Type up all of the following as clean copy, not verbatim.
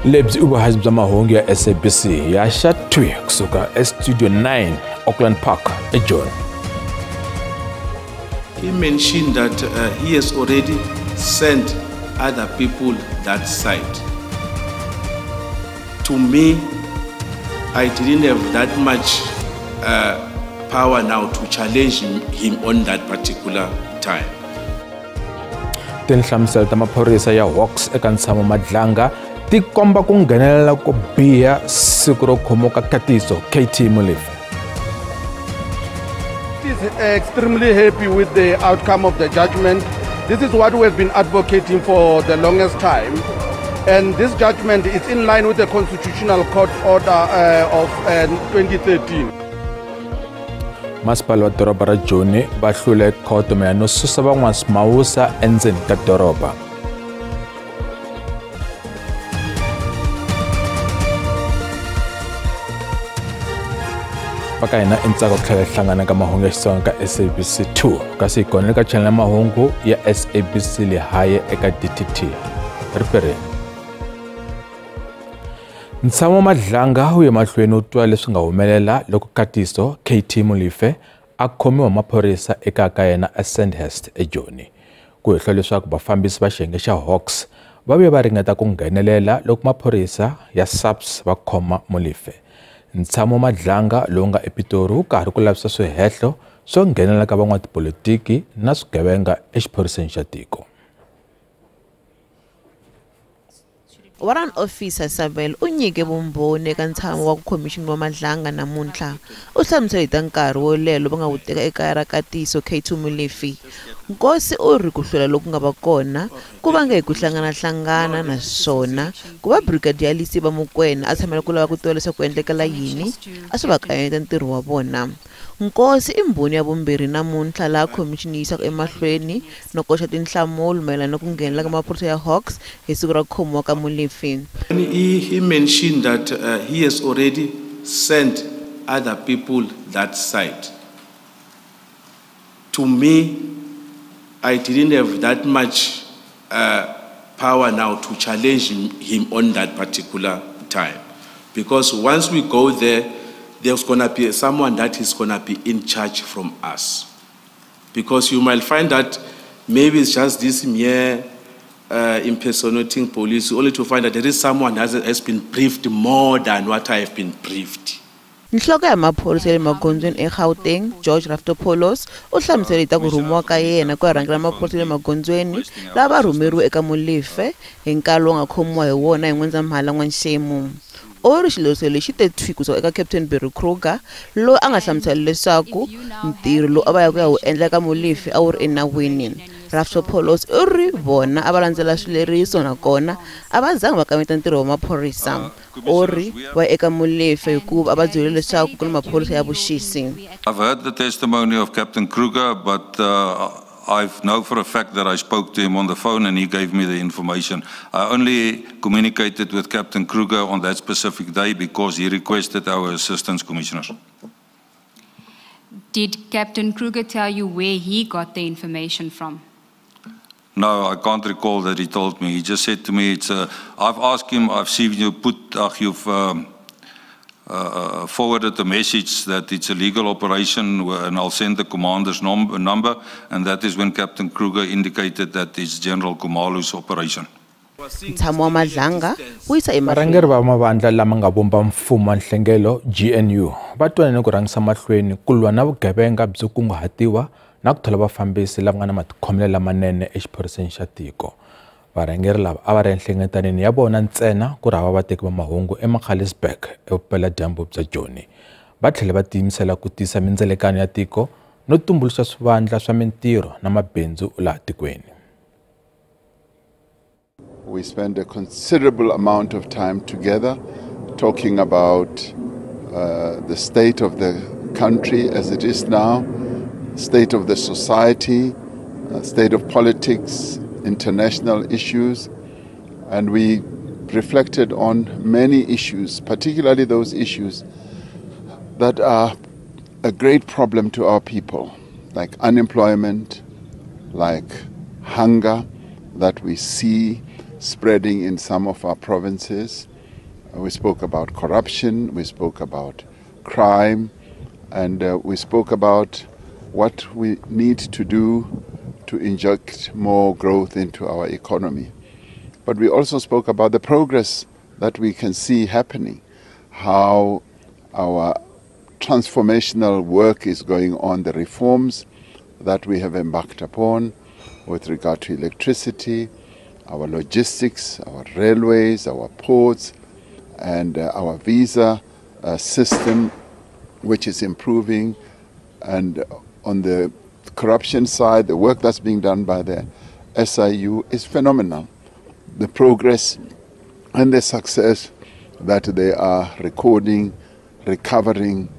Lebzi ubuhazi bya mahungu ya SABC yashatwe kusuka Studio 9 Auckland Park eJoni. He mentioned that he has already sent other people that site. To me, I didn't have that much power now to challenge him on that particular time. Tinhlamuselo ta maphorisa ya Hawks eka Ntshamo Madlanga ti komba ku nghenelela ko biha siku ro khomoka katiso KT Molefe. Is extremely happy with the outcome of the judgment. This is what we have been advocating for the longest time, and this judgment is in line with the Constitutional Court order of 2013. Masipala wa doroba ra Joni va hlule khoto ya no susa van'wamawusa endzeni ka doroba. Paka hina intsako tlhela hlangana ka mahungu ya Xitsonga ka SABC 2 kasi ikona ka channel ya mahungu ya SABC Lehaye eka DTT. Ripere Ntshamo Madlanga hu ye mahlweni utwa leswi nga humelela loko katiso KT Molefe a khomiwa maphorisa eka ka yena Sandhurst eJoni. Ku hehla leswaku vafambisi va xiyenge xa Hawks va vuye va ringeta ku nghenelela loko maphorisa ya SAPS va khoma Molefe. Ntshamo Madlanga lowu nga ePitori wu karhi ku lavisa swihehlo swo nghenelela ka van'watipolitiki na swigevenga exiphoriseni xa tiko. Warrant Officer Sabel u nyike vumbhoni eka ntshamo wa Khomixini wa Madlanga namuntlha. U hlamusele ta nkarhi wo lelo va nga wu teka ekaya ra katiso KT Molefe. Nkosi u ri ku hlula loku nga va kona ku vanga hi ku hlangana naswona ku va Brigadier Lisiba Mokoena a tshamela ku lava ku tiva leswaku ku endlekela yini a swi va kayeta ntirho wa vona. Nkosi i mbhoni ya vumbirhi namuntlha laha khomixini yi yisaka emahlweni no koxa tinhlamulo mayelana na ku nghenela ka maphorisa ya Hawks hi siku ra khomiwa ka Molefe. He mentioned that he has already sent other people that site. To me, I didn't have that much power now to challenge him on that particular time. Because once we go there, there's going to be someone that is going to be in charge from us. Because you might find that maybe it's just this mere impersonating police, only to find that there is someone that has been briefed more than what I have been briefed. Nhloko ya maphorisa le magondzweni eGauteng George Raftopoulos u hlamusele ta ku rhumiwa ka yena ku rhangela maphorisa le magondzweni lava rhumeriwe eka Molefe hi nkarhi lowu nga khomiwa hi wona hi N'wendzamhala N'wanxemu. Ori xileriso lexi te thwikuso eka Captain Barry Kruger loyi a nga hlamusela leswaku ntirho lowu a va ya ku ya wu endla ka Molefe a wu ri enawini. Raftopoulos u ri vona a va landzela swileriso nakona a va zanga va kameta ntirho wa maphorisa. Ori va eka Molefe hikuva a va byele leswaku ku ni maphorisa ya vuxisi. I've heard the testimony of Captain Kruger, but I know for a fact that I spoke to him on the phone and he gave me the information. I only communicated with Captain Kruger on that specific day because he requested our assistance commissioners. Did Captain Kruger tell you where he got the information from? No, I can't recall that he told me. He just said to me, I've asked him, I've seen you you've forwarded a message that it's a legal operation and I'll send the commander's number, and that is when Captain Kruger indicated that it's General Kumalu's operation. Ntshamo wa Madlanga u yisa varhangeri va mavandla lama nga vumba mfumo wa nhlengelo GNU va twanane ku rhangisa mahlweni ku lwa na vugevenga byo kunguhatiwa na ku thola vafambisi lava nga na matikhomelo lamanene exiphoriseni xa tiko. Varhangeri lava a va ri nhlengetaneni ya vona ntsena ku ri hava vateki va mahungu eMagaliesburg evupela-dyambu bya Joni. Va tlhela va tiyimisela ku tisa mindzelekano ya tiko no tumbuluxa swivandla swa mintirho na mabindzu laha tikweni. We spent a considerable amount of time together talking about the state of the country as it is now, state of the society, state of politics, international issues, and we reflected on many issues, particularly those issues that are a great problem to our people, like unemployment, like hunger that we see spreading in some of our provinces, We spoke about corruption, we spoke about crime, and we spoke about what we need to do to inject more growth into our economy. But we also spoke about the progress that we can see happening, how our transformational work is going on, the reforms that we have embarked upon with regard to electricity, our logistics, our railways, our ports, and our visa system, which is improving. And on the corruption side, the work that's being done by the SIU is phenomenal. The progress and the success that they are recording, recovering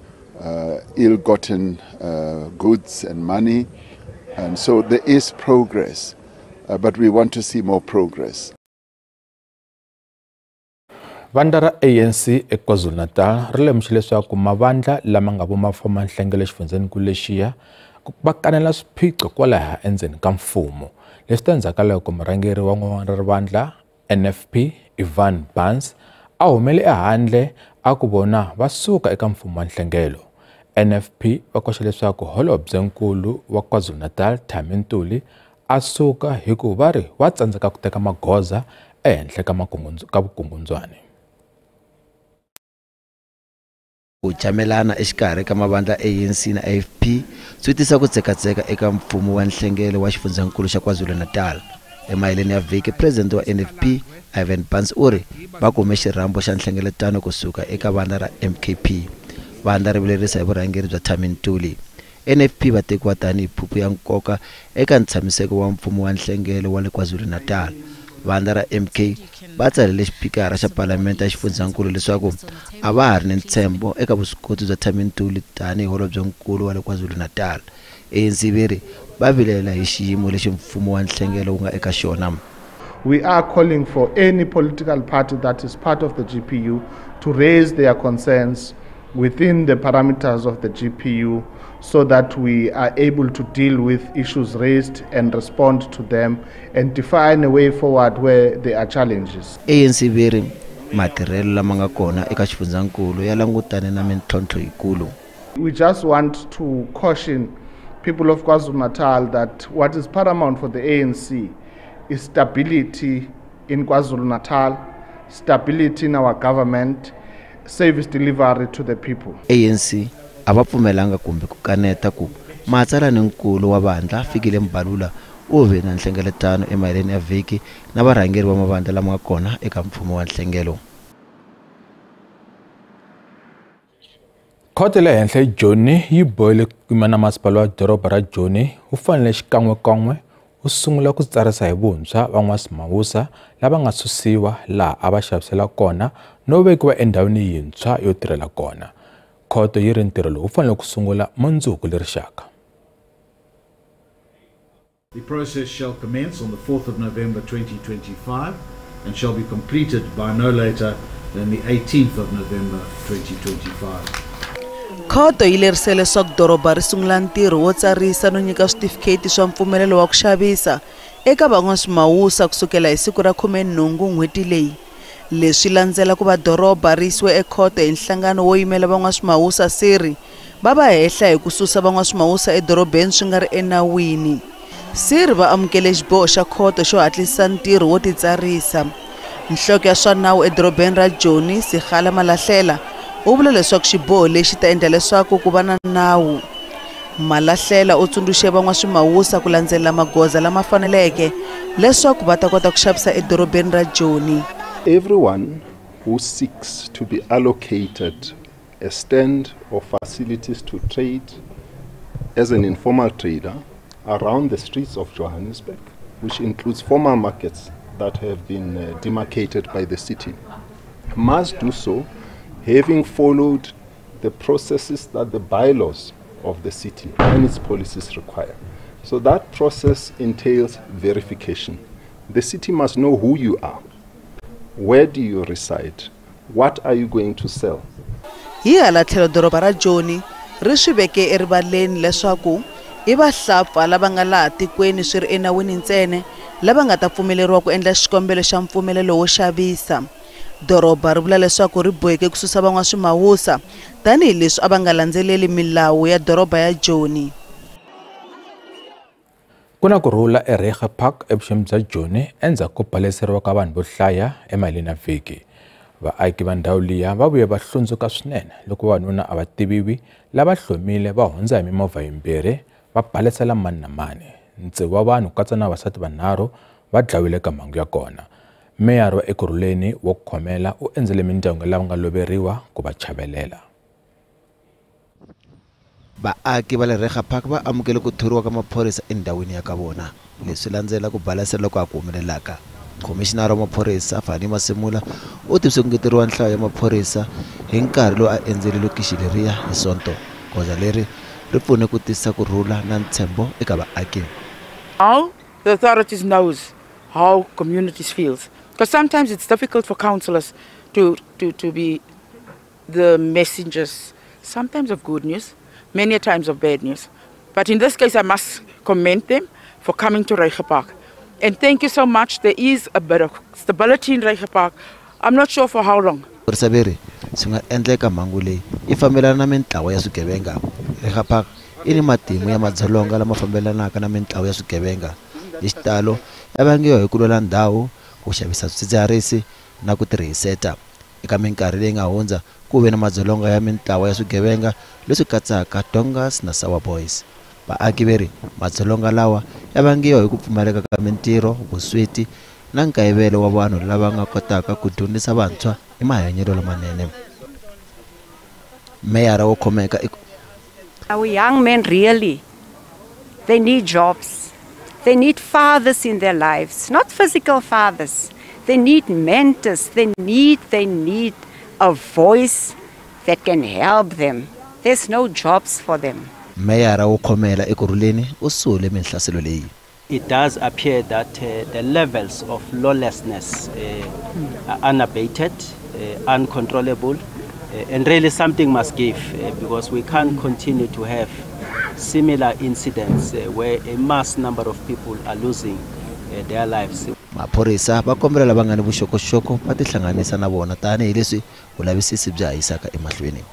ill-gotten goods and money. And so there is progress, but we want to see more progress. Vandla ra ANC eKwaZulu-Natal ri lemukile leswaku mavandla lama nga vumafoma nhlengelo exifundzeninkulu lexiya va kanela swiphiqo kwalaha endzeni ka mfumo. Leswi ta endzhaku ka loko murhangeri wa n'wana ra vandla NFP Ivan Bans a humele ehandle a ku vona va suka eka mfumo wa nhlengelo. NFP va koxa leswaku holobyenkulu wa KwaZulu-Natal Thami Ntuli a suka hikuva va ri wa tsandzeka ku teka magoza ehenhla ka vukungundzwana. Ku chamelana exikarhi ka mavandla ANC na AFP swi tisa ku tsekatseka eka mfumo wa nhlengelo wa xifundzeninkulu xa KwaZulu-Natal. Emaheleni ya vhiki president wa NFP Ivan Bans u ri va kume xirhambo xa nhlengeletano kusuka eka vandla ra MKP. Vandla ri vilerisa hi vurhangeri bya Thami Ntuli. NFP va tekiwa tanihi phuphu ya nkoka eka ntshamiseko wa mfumo wa nhlengelo wa le KwaZulu-Natal. Vandla ra MK va tsalele xipikara xa palamende ya xifundzeninkulu leswaku a va ha ri ni ntshembo eka vuswikoti bya Thami Ntuli tanihi holobyenkulu wa le KwaZulu-Natal. ANC veri va vilela hi xiyimo lexi mfumo wa nhlengelo wu nga eka xona. We are calling for any political party that is part of the GPU to raise their concerns within the parameters of the GPU so that we are able to deal with issues raised and respond to them and define a way forward where there are challenges. ANC veri matirhelo lama nga kona eka xifundzeninkulu ya langutane na mintlhontlho yikulu. We just want to caution people of KwaZulu-Natal that what is paramount for the ANC is stability in KwaZulu-Natal, stability in our government, service delivery to the people. ANC ava pfumelanga kumbe ku kaneta ku matsalankulu wa vandla fikile Mbalula u ve na nhlengeletano emaheleni ya vhiki na varhangeri va mavandla lama nga kona eka mfumo wa nhlengelo. Khoto le henhla eJoni yi bohile kuma na masipala wa doroba ra Joni wu fanele xikan'wekan'we wu sungula ku tsarisa hi vuntshwa van'wasimawusa lava nga susiwa laha a va xavisela kona no vekiwa endhawini yintshwa yo tirhela kona. Khoto yi ri ntirho lowu wu fanele ku sungula mundzuku le rixaka. The process shall commence on the 4th of November 2025 and shall be completed by no later than the 18th of November 2025. Khoto yi lerisile leswaku doroba ri sungula ntirho wo tsarisa no nyika switifiketi swa mpfumelelo wa ku xavisa eka van'wasimawusa kusukela hi siku ra 18 n'hweti leyi. Leswi landzela ku va doroba ri yisiwe ekhoto hi nhlangano wo yimela van'wasimawusa siri va va hehla hi ku susa van'wasimawusa edorobeni swi nga ri enawini. Siri va amukele xiboho xa khoto xo hatlisa ntirho wo titsarisa. Nhloko ya swa nawu edorobeni ra Joni Sigala Malahlela u vula leswaku xiboho lexi ta endla leswaku ku va na nawu. Malahlela u tsundzuxe van'wasimawusa ku landzelela magoza lama faneleke leswaku va ta kota ku xavisa edorobeni ra Joni. Everyone who seeks to be allocated a stand or facilities to trade as an informal trader around the streets of Johannesburg, which includes formal markets that have been demarcated by the city, must do so having followed the processes that the bylaws of the city and its policies require. So that process entails verification. The city must know who you are. Where do you reside? What are you going to sell? Hi hala tlhelo doroba ra Joni ri swi veke erivaleni leswaku i vahlampfa lava nga laha tikweni swi ri enawini ntsene lava nga ta pfumeleriwa ku endla xikombelo xa mpfumelelo wo xavisa. Doroba ri vula leswaku ri boheke ku susa van'waswimawusa tanihileswi a va nga landzeleli milawu ya doroba ya Joni. Kuna kurhula eReiger Park evuxeni bya Joni endzhaku ko baleseriwa ka vanhu vo hlaya emalini ya vhiki. Vaaki va ndhawu liya va vuye va hlundzuka swinene loko vanhuna a va tiviwi lava hlomile va hundza hi mimovha yimbirhi va balesela mani na mani. Ntsevu wa vanhu katsa na vasati vanharhu va dlawile ka mhangu ya kona. Meyara wa Ekurhuleni wo khomela u endzele mindyangu lava nga loveriwa ku va chavelela. Vaaki va le Reiger Park va amukele ku thoriwa ka maphorisa endhawini ya ka vona leswi landzela ku balesela loko a ku humelelaka. Commissioner wa maphorisa Fani Masemula u tivise ku ngeteriwa nhlayo ya maphorisa hi nkarhi lowu a endzele lokixi leriya hi Sonto. Goza leri ri pfune ku tisa kurhula na ntshembo eka vaaki. Now the authorities knows how communities feels, because sometimes it's difficult for councillors to be the messengers, sometimes of good news, many times of bad news. But in this case, I must commend them for coming to Reiger Park. And thank you so much. There is a bit of stability in Reiger Park. I'm not sure for how long. Saberi singa endleka mhangu leyi yi fambelana na mitlawa ya swigevenga. Reiger Park ini matimu ya madzolonga lama fambelanaka na mitlawa ya swigevenga. Hi xitalo ya vangiwa hi ku lwela ndhawu, ku xavisa swidzidziharisi na ku tirhiseta. Eka minkarhi leyi nga hundza ku ve na madzolonga ya mitlawa ya swigevenga leswi katsaka Dongas na Sour Boys. Vaaki veri madzolonga lawa ya vangiwa hi ku pfumaleka ka mintirho, vusweti na nkayivelo wa vanhu lava nga kotaka ku dyondzisa vantshwa hi mahanyelo lamanene. Meyara wo khomeka Our young men really, they need jobs. They need fathers in their lives, not physical fathers. They need mentors. They need a voice that can help them. There's no jobs for them. Meyara wo khomela Ekurhuleni u sule minhlaselo leyi. It does appear that the levels of lawlessness are unabated, uncontrollable, and really something must give because we can't continue to have similar incidents where a mass number of people are losing their lives. Maphorisa va kombela lava nga ni vuxokoxoko va tihlanganisa na vona tanihileswi vulavisisi bya hayisaka emahlweni.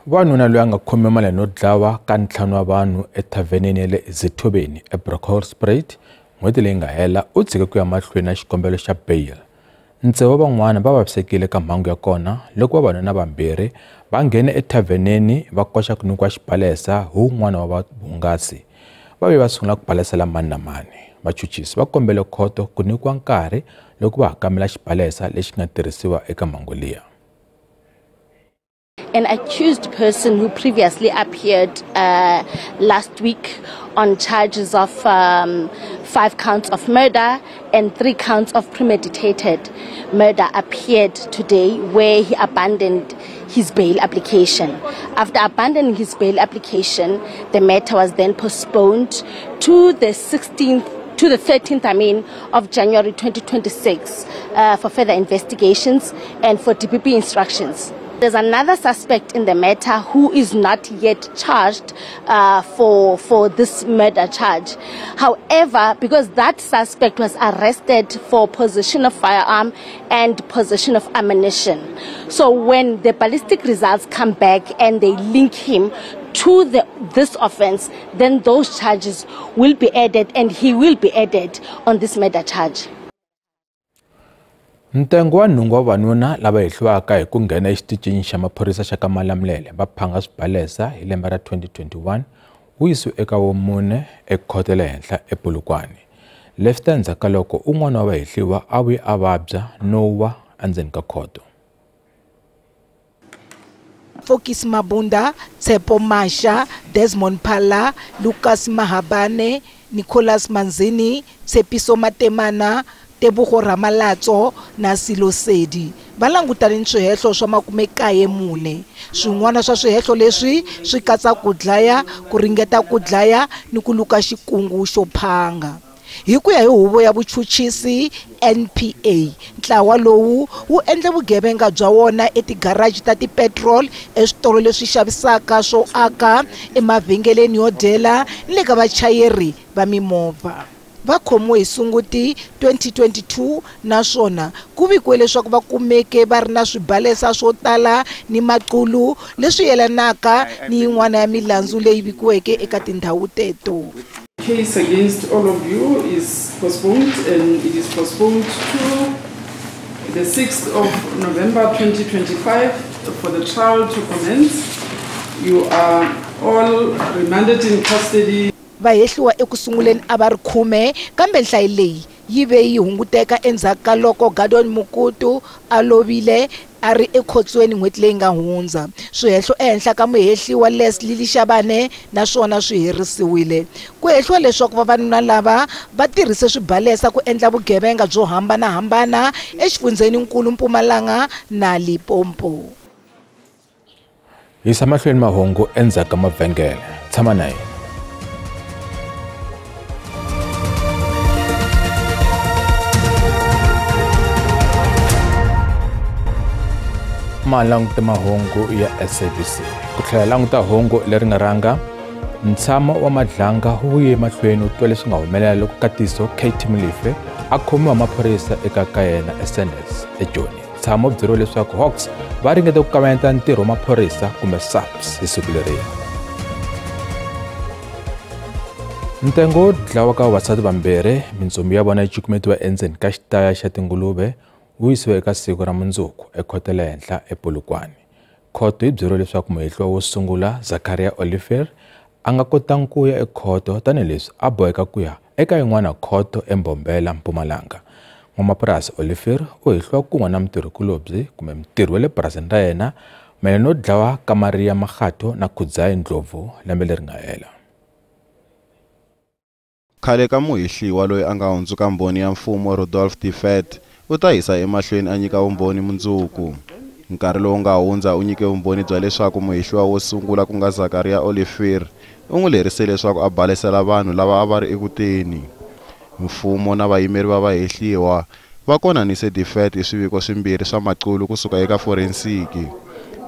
Vanhuna loyi a nga khome mali no dlawa ka ntlhanu wa vanhu ethavenini ya le Zithobeni eBrockhorsspruit n'hweti leyi nga hela u tshike ku ya mahlweni na xikombelo xa bail. Ntsevu van'wana va vavisekile ka mhangu ya kona loko vavanuna vambirhi va nghene ethavenini va koxa ku nyikiwa xibalesa hi wun'wana wa vuhungasi. Va ve va sungula ku balesela mani na mani. Vachuchisi va kombele khoto ku nyikiwa nkarhi loko va hakamela xibalesa lexi nga tirhisiwa eka mhangu liya. An accused person who previously appeared last week on charges of 5 counts of murder and 3 counts of premeditated murder appeared today, where he abandoned his bail application. After abandoning his bail application, the matter was then postponed to the 13th of January 2026 for further investigations and for DPP instructions. There's another suspect in the matter who is not yet charged for this murder charge. However, because that suspect was arrested for possession of firearm and possession of ammunition, so when the ballistic results come back and they link him to this offense, then those charges will be added and he will be added on this murder charge. Ntengo wa nhungu wa vanuna lava hehliwaka hi ku nghena exitichini xa maphorisa xa ka Malamulele va phanga swibalesa hi lembe ra 2021 wu yisiwe eka vumune ekhoto le henhla ePolokwane. Leswi ta endzhaku ka loko un'wana wa vahehliwa a vuye a vabya no wa endzeni ka khoto. Fokis Mabunda, Tsepo Masha, Desmond Phala, Lucas Mahabane, Nicholas Manzini, Tsepiso Matemana, Tebogo Ramalatso na Silo Sedi va langutane swihehlo swa 94. Swin'wana swa swihehlo leswi swi katsa ku dlaya, ku ringeta ku dlaya ni ku luka xikungu xo phanga. Hi ku ya hi huvo ya vuchuchisi NPA, ntlawa lowu wu endle vugevenga bya wona etigaraji ta tipetrol, eswitolo leswi xavisaka swo aka, emavhengeleni yo dyela ni le ka vachayeri va mimovha. va khomiwe hi Sunguti 2022 naswona ku vikiwe leswaku va kumeke va ri na swibalesa swo tala ni maqulu leswi yelanaka ni yin'wana ya milandzu leyi vikiweke eka tindhawu teto. Case against all of you is postponed, and it is postponed to the 6th of November 2025 for the trial to commence. You are all remanded in custody. Vahehliwa ekusunguleni a va ri 10 kambe nhlayo leyi yi ve yi hunguteka endzhaku ka loko Gordon Mukutu a lovile a ri ekhotsweni n'hweti leyi nga hundza. Swihehlo ehenhla ka muhehliwa Leslie Lishabane naswona swi herisiwile. Ku hehliwa leswaku vavanuna lava va tirhise swibalesa ku endla vugevenga byo hambanahambana exifundzeninkulu Mpumalanga na Limpopo. Hi samahlweni mahungu endzhaku ka mavhengele. Tshama na yena. Languta mahungu ya SABC. Ku tlhela languta hungu leri nga ranga ntshamo wa madlanga wu ye mahlweni u twa leswi nga humelela loko katiso KT Molefe a khomiwa maphorisa eka ka yena Sandhurst eJoni. Ntshamo byeriwe leswaku Hawks va ringete ku kavanyeta ntirho wa maphorisa kumbe SAPS hi siku leriya. Ntengo wo dlawa ka vavasati vambirhi mintsumbu ya vona yi cukumetiwa endzeni ka xitaya xa tinguluve wu yisiwe eka siku ra mundzuku ekhoto le henhla ePolokwane. Khoto yi byeriwe leswaku muhehliwa wo sungula Zakaria Olivier a nga kotangi ku ya ekhoto tanihileswi a boheka ku ya eka yin'wana khoto eMbombela Mpumalanga. N'wamapurasi Olivier u hehliwa kun'we na mutirhikulobye kumbe mutirhi wa le purasini ra yena mayelana no dlawa ka Maria Makgato na Khudzayi Ndlovu lembe leri nga hela. Khale ka muhehliwa loyi a nga hundzuka mbhoni ya mfumo Rudolf Tiffet u ta hisa emahlweni a nyika vumbhoni mundzuku. Nkarhi lowu nga hundza u nyike vumbhoni bya leswaku muhehliwa wo sungula ku nga Zakaria Olivier u n'wi lerise leswaku a balesela vanhu lava a va ri ekuteni. Mfumo na vayimeri va vahehliwa va konanise Tiffet hi swiviko swimbirhi swa maqulu kusuka eka forensic.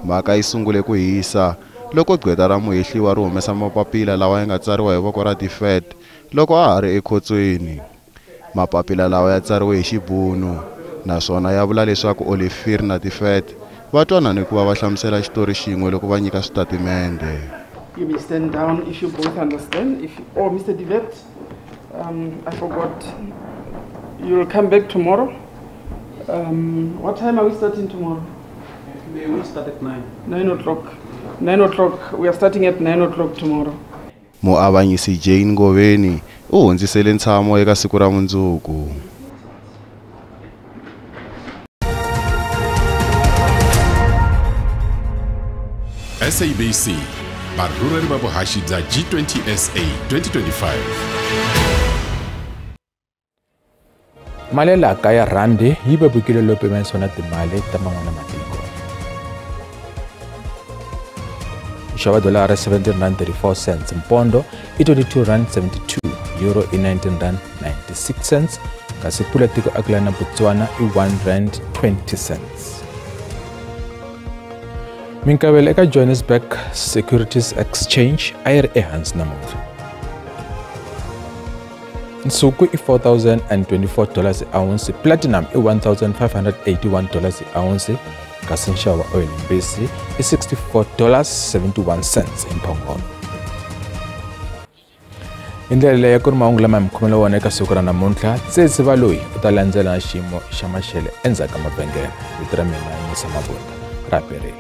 Mhaka yi sungule ku hisa loko gqweta ra muhehliwa ri humesa mapapila lawa ya nga tsariwa hi voko ra Tiffet loko a ha ri ekhotsweni. Mapapila lawa ya tsariwe hi Xibhunu naswona ya vula leswaku Olivier na Tiffet va twanani ku va va hlamusela xitori xin'we loko va nyika switatimende. You may stand down if you both understand. Mr. Tiffet, I forgot. You'll come back tomorrow. What time are we starting tomorrow? We will start at 9. 9 o'clock. 9 o'clock. We are starting at 9 o'clock tomorrow. Muavanyisi Jane Ngoveni u hundzisele ntshamo eka siku ra mundzuku. SABC varhurheli va vuhaxi bya G20 SA 2025. Mali la kaya randi yi vevukile loko pimanisiwa na timali ta man'wana matiko. Nxavo wa dolara 17.34 cents, mpondo i 22.72, euro i 19.96 cents, kasi pula tiko akula na Botswana i 1.20 cents. Minkavelo eka Johannesburg Securities Exchange a yi ri ehansi namuntlha. Nsuku i $4,024 a ounce, platinum i $1,581 a ounce, kasi nxavo wa oil mbisi i $64.71 hi mphongolo. Hi ndlela leyi ku ri mahungu lama hi mi khomela wona eka siku ra namuntlha. Tsesi va loyi u ta landzela na xiyimo xa maxele endzhaku ka mavhengele. Vito ra mina i Musa Mabunda ra perile.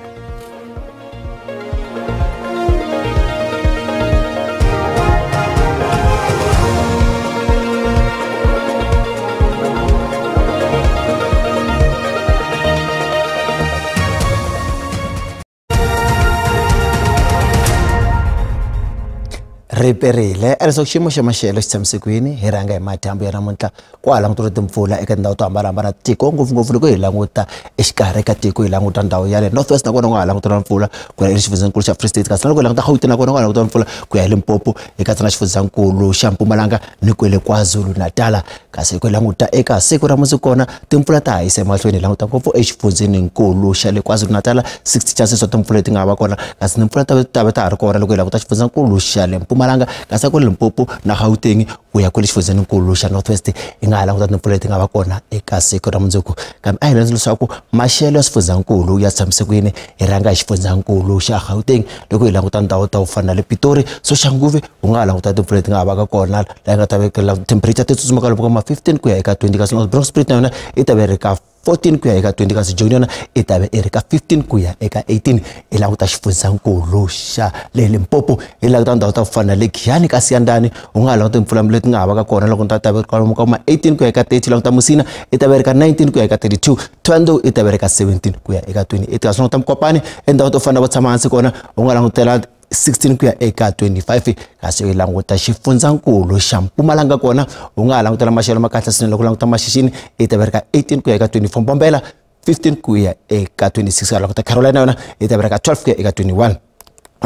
Riperile leswaku xiyimo xa maxelo xi tshamisekile hi rhanga hi madyambu ya namuntlha ku langutiwa timpfula eka tindhawu to hambanahambana tiko ngopfungopfu loko hi languta exikarhi ka tiko hi languta ndhawu ya le Northwest na kona ku nga languta na mpfula ku ya exifundzeninkulu xa Free State, kasi loko hi languta Gauteng na kona ku nga languta mpfula ku ya Limpopo hi katsa na xifundzeninkulu xa Mpumalanga ni kwele KwaZulu Natal. Kasi ku languta eka siku ra mundzuku kona timpfula ta ha yisa emahlweni hi languta ngopfu exifundzeninkulu xa le KwaZulu Natal 60 chances wa timpfula leti nga va kona, kasi timpfula ta ha ri kona loko hi languta xifundzeninkulu xa le Mpumalanga Mpumalanga kasi ku Limpopo na Gauteng ku ya ku xifundzeninkulu xa Northwest i nga languta timpfula leti nga va kona eka siku ra mundzuku kambe a hi landzi leswaku maxelo ya swifundzeninkulu ya tshamise ku yini hi rhanga hi xifundzeninkulu xa Gauteng loko hi languta ndhawu ta ku fana na le Pitori Soshanguve u nga languta timpfula leti nga va ka kona la nga ta vekela temperature ti tsutsuma ka ma 15 ku ya eka 20 kasi Bronxspruit na yona i ta vereka 14 ku ya eka 20 kasi Joni yona i ta vereka 15 ku ya eka 18 i languta xifundzeninkulu xa le Limpopo i languta ndhawu ta ku fana le Giyani ka Siyandani u nga languta timpfula leti nga va ka kona loko ta vereka ma 18 ku ya eka 30 languta Musina i ta vereka 19 ku ya eka 32 Thondo i ta vereka 17 ku ya eka 28 kasi languta Mokopane endhawu to fana va tshama hansi kona u nga langutela 16 ku ya eka 25 kasi u languta xifundzeninkulu xa Mpumalanga kona u nga langutela maxelo ma kahle swinene loko languta Maxixini i ta vereka 18 ku ya eka 24 Mbombela 15 ku ya eka 26 languta Carolina yona i ta vereka 12 ku ya eka 21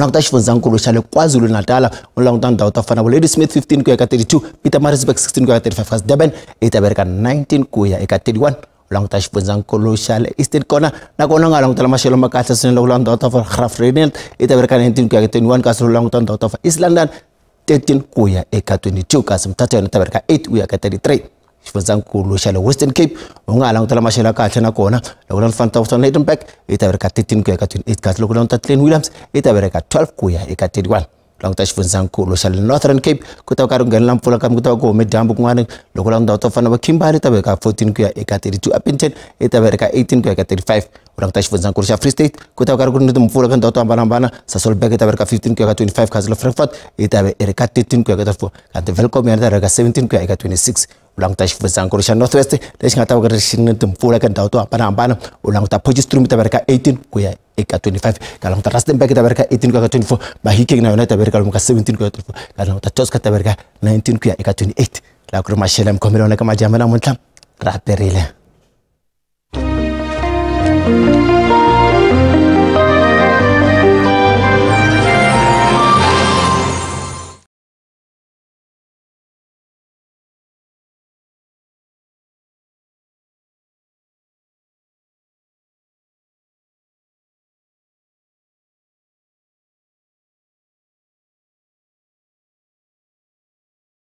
languta xifundzeninkulu xa le KwaZulu Natal u languta ndhawu ta fana Ladysmith 15 ku ya eka 32 Pietermaritzburg 16 ku ya eka 35 kasi Durban i ta vereka 19 ku ya eka 31 languta xifundzeninkulu xa le Eastern Kona nakona nga langutela maxelo ma kahle swinene loko languta ta Graaff-Reinet i ta vereka 19 ku ya eka 21 kasi languta ndhawu ta East London 13 ku ya eka 22 kasi Mthatha yona ta vereka 8 ku ya eka 33 xifundzeninkulu xa le Western Cape u nga langutela maxelo kahle nakona loko languta ta Lydenburg i ta vereka 13 ku ya eka 28 kasi loko languta Glen Williams i ta vereka 12 ku ya eka 31 languta xifundzeninkulu xa le Northern Cape ku ta ka ri nghenela mpfula kambe ku ta ku hume dyambu kun'wana loko languta ta fana va Kimberley ta vereka 14 ku ya eka 32 Upington i ta vereka 18 ku ya eka 35 languta xifundzeninkulu xa Free State ku ta ka ri ku ni timpfula ka ndhawu to hambanahambana Sasolburg i ta vereka 15 ku ya eka 25 kasi Frankfurt i ta vereka 13 ku ya eka 34 kanti Welkom yona ta vereka 17 ku ya eka 26 u languta xifundzeninkulu xa Northwest lexi nga ta va ri xi ni timpfula ka ndhawu to hambanahambana u languta Potchefstroom ta vereka 18 ku ya eka 25 ka languta Rustenburg ta vereka 18 ku ya eka 24 Mahikeng na yona ta vereka lomu ka 17 ku ya eka 34 ka languta Tosca ta vereka 19 ku ya eka 28 la ku ri maxelo ya mkhomelo na ka majama namuntlha ra perile